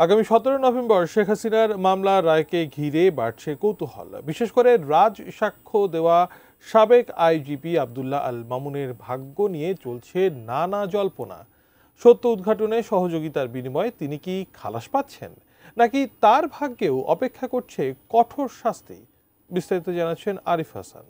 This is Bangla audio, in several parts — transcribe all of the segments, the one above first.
আগামী 17 নভেম্বর শেখ হাসিনার মামলার রায়কে ঘিরে বাড়ছে কৌতূহল। বিশেষ করে রাজ সাক্ষ্য দেওয়া সাবেক আইজিপি আব্দুল্লাহ আল মামুনের ভাগ্য নিয়ে চলছে নানা জল্পনা। সত্য উদ্ঘাটনে সহযোগিতার বিনিময়ে তিনি কি খালাস পাচ্ছেন, নাকি তার ভাগ্যেও অপেক্ষা করছে কঠোর শাস্তি? বিস্তারিত জানাচ্ছেন আরিফ হাসান।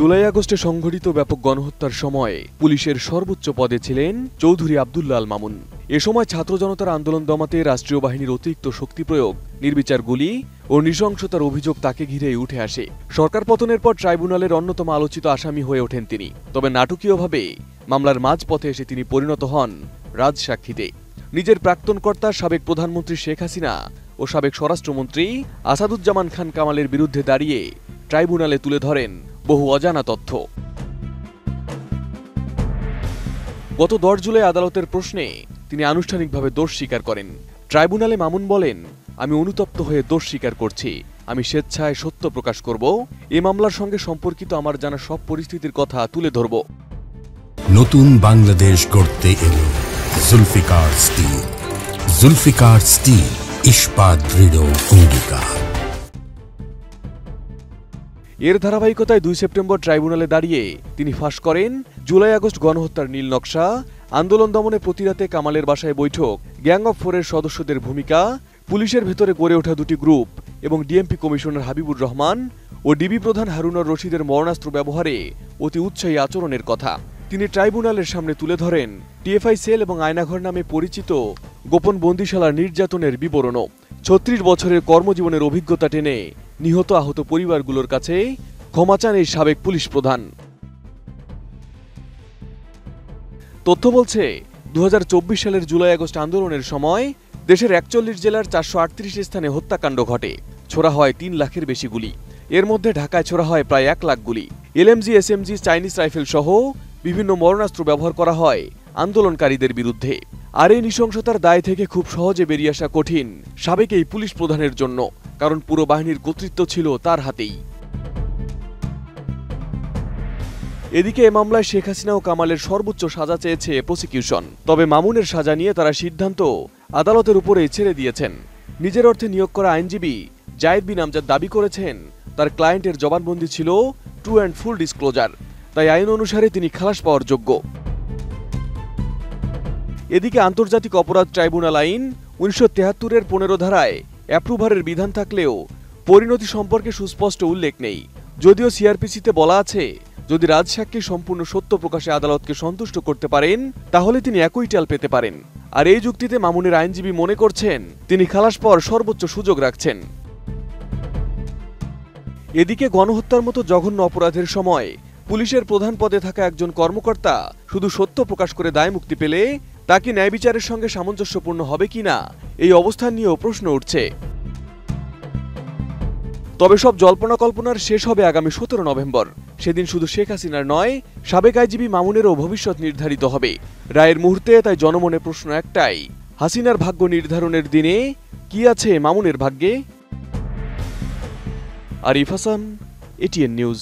জুলাই আগস্টে সংঘটিত ব্যাপক গণহত্যার সময় পুলিশের সর্বোচ্চ পদে ছিলেন চৌধুরী আব্দুল্লাহ আল মামুন। এ সময় ছাত্র জনতার আন্দোলন দমাতে রাষ্ট্রীয় বাহিনীর অতিরিক্ত শক্তি প্রয়োগ, নির্বিচার গুলি ও নৃশংসতার অভিযোগ তাকে ঘিরেই উঠে আসে। সরকার পতনের পর ট্রাইব্যুনালের অন্যতম আলোচিত আসামি হয়ে ওঠেন তিনি। তবে নাটকীয়ভাবে মামলার মাঝপথে এসে তিনি পরিণত হন রাজসাক্ষীতে। নিজের প্রাক্তন কর্তা সাবেক প্রধানমন্ত্রী শেখ হাসিনা ও সাবেক স্বরাষ্ট্রমন্ত্রী আসাদুজ্জামান খান কামালের বিরুদ্ধে দাঁড়িয়ে ট্রাইব্যুনালে তুলে ধরেন বহু অজানা তথ্য। গত 10 জুলাই আদালতের প্রশ্নে তিনি আনুষ্ঠানিকভাবে দোষ স্বীকার করেন। ট্রাইব্যুনালে মামুন বলেন, আমি অনুতপ্ত হয়ে দোষ স্বীকার করছি। আমি স্বেচ্ছায় সত্য প্রকাশ করব। এ মামলার সঙ্গে সম্পর্কিত আমার জানা সব পরিস্থিতির কথা তুলে ধরব। নতুন বাংলাদেশ গড়তে এলো জুলফিকার স্টিল। জুলফিকার স্টিল, ইস্পাত দৃঢ় অঙ্গীকার। এর ধারাবাহিকতায় 2 সেপ্টেম্বর ট্রাইব্যুনালে দাঁড়িয়ে তিনি ফাঁস করেন জুলাই আগস্ট গণহত্যার নীল নকশা, আন্দোলন দমনে প্রতিরাতে কামালের বাসায় বৈঠক, গ্যাং অফ 4-এর সদস্যদের ভূমিকা, পুলিশের ভেতরে গড়ে ওঠা 2টি গ্রুপ এবং ডিএমপি কমিশনার হাবিবুর রহমান ও ডিবি প্রধান হারুনুর রশিদের মরণাস্ত্র ব্যবহারে অতি উৎসাহী আচরণের কথা তিনি ট্রাইব্যুনালের সামনে তুলে ধরেন। টিএফআই সেল এবং আয়নাঘর নামে পরিচিত গোপন বন্দিশালার নির্যাতনের বিবরণও। 36 বছরের কর্মজীবনের অভিজ্ঞতা টেনে নিহত আহত পরিবারগুলোর কাছে ক্ষমা চান এই সাবেক পুলিশ প্রধান। তথ্য বলছে, 2024 সালের জুলাই আগস্ট আন্দোলনের সময় দেশের 41 জেলার 438 স্থানে হত্যাকাণ্ড ঘটে। ছোড়া হয় 3 লাখের বেশি গুলি। এর মধ্যে ঢাকায় ছোড়া হয় প্রায় 1 লাখ গুলি। এলএমজি, এসএমজি, চাইনিজ রাইফেল সহ বিভিন্ন মরণাস্ত্র ব্যবহার করা হয় আন্দোলনকারীদের বিরুদ্ধে। আর এই নৃশংসতার দায় থেকে খুব সহজে বেরিয়ে আসা কঠিন সাবেক এই পুলিশ প্রধানের জন্য, কারণ পুরো বাহিনীর কর্তৃত্ব ছিল তার হাতেই। এদিকে এ মামলায় শেখ হাসিনা ও কামালের সর্বোচ্চ সাজা চেয়েছে প্রসিকিউশন। তবে মামুনের সাজা নিয়ে তারা সিদ্ধান্ত আদালতের উপরেই ছেড়ে দিয়েছেন। নিজের অর্থে নিয়োগ করা আইনজীবী জায়েদ বিন আমজাদ দাবি করেছেন, তার ক্লায়েন্টের জবানবন্দি ছিল ট্রু অ্যান্ড ফুল ডিসক্লোজার, তাই আইন অনুসারে তিনি খালাস পাওয়ার যোগ্য। এদিকে আন্তর্জাতিক অপরাধ ট্রাইব্যুনাল আইন 1973-এর 15 ধারায় অ্যাপ্রুভারের বিধান থাকলেও পরিণতি সম্পর্কে সুস্পষ্ট উল্লেখ নেই। যদিও সিআরপিসিতে বলা আছে, যদি রাজসাক্ষী সম্পূর্ণ সত্য প্রকাশে আদালতকে সন্তুষ্ট করতে পারেন তাহলে তিনি একই টাল পেতে পারেন। আর এই যুক্তিতে মামুনের আইনজীবী মনে করছেন তিনি খালাস পাওয়ার সর্বোচ্চ সুযোগ রাখছেন। এদিকে গণহত্যার মতো জঘন্য অপরাধের সময় পুলিশের প্রধান পদে থাকা একজন কর্মকর্তা শুধু সত্য প্রকাশ করে দায় মুক্তি পেলে তা কি ন্যায় বিচারের সঙ্গে সামঞ্জস্যপূর্ণ হবে কিনা, এই অবস্থান নিয়েও প্রশ্ন উঠছে। তবে সব জল্পনা কল্পনার শেষ হবে আগামী 17 নভেম্বর। সেদিন শুধু শেখ হাসিনার নয়, সাবেক আইজিপি মামুনেরও ভবিষ্যৎ নির্ধারিত হবে। রায়ের মুহূর্তে তাই জনমনে প্রশ্ন একটাই, হাসিনার ভাগ্য নির্ধারণের দিনে কি আছে মামুনের ভাগ্যে? Arif Hasan, ATN news.